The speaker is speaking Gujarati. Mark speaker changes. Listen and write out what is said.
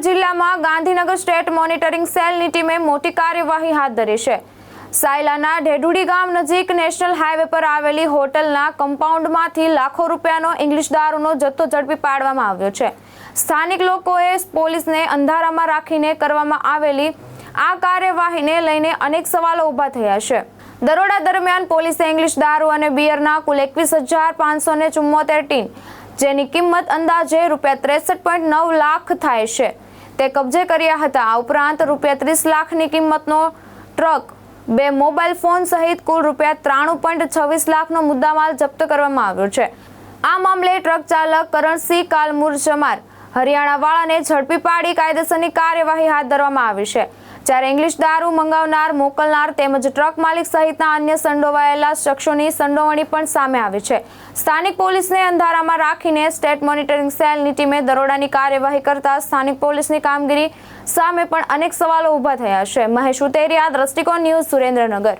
Speaker 1: જિલ્લામાં ગાંધીનગર સ્ટેટ મોનિટરિંગ સેલની ટીમે મોટી કાર્યવાહી હાથ ધરી છે। સાયલાના ઢેડુડી ગામ નજીક નેશનલ હાઈવે પર આવેલી હોટલના કમ્પાઉન્ડમાંથી લાખો રૂપિયાનો ઇંગ્લિશ દારૂનો જથ્થો ઝડપી પાડવામાં આવ્યો છે। સ્થાનિક લોકોએ પોલીસને અંધારામાં રાખીને કરવામાં આવેલી આ કાર્યવાહીને લઈને અનેક સવાલો ઊભા થયા છે। દરોડા દરમિયાન પોલીસે ઇંગ્લિશ દારૂ અને બિયરના કુલ 21,574 ટીન, જેની કિંમત અંદાજે ₹63.9 લાખ થાય છે, તે કબજે કર્યા હતા। આ ઉપરાંત ₹30 લાખની કિંમતનો ટ્રક, 2 મોબાઈલ ફોન સહિત કુલ ₹93.26 લાખનો મુદ્દામાલ જપ્ત કરવામાં આવ્યો છે। આ મામલે ટ્રક ચાલક કરણસિંહ કાલમુર જમાર હરિયાણાવાળાને ઝડપી પાડી કાયદેસરની કાર્યવાહી હાથ ધરવામાં આવી છે। જ્યારે ઇંગ્લિશ દારૂ મંગાવનાર, મોકલનાર તેમજ ટ્રક માલિક સહિતના અન્ય સંડોવાયેલા શખ્સોની સંડોવણી પણ સામે આવી છે। સ્થાનિક પોલીસને અંધારામાં રાખીને સ્ટેટ મોનિટરિંગ સેલની ટીમે દરોડાની કાર્યવાહી કરતા સ્થાનિક પોલીસની કામગીરી સામે પણ અનેક સવાલો ઊભા થયા છે। મહેશ ઉતેરિયા, દ્રષ્ટિકોણ ન્યૂઝ, સુરેન્દ્રનગર।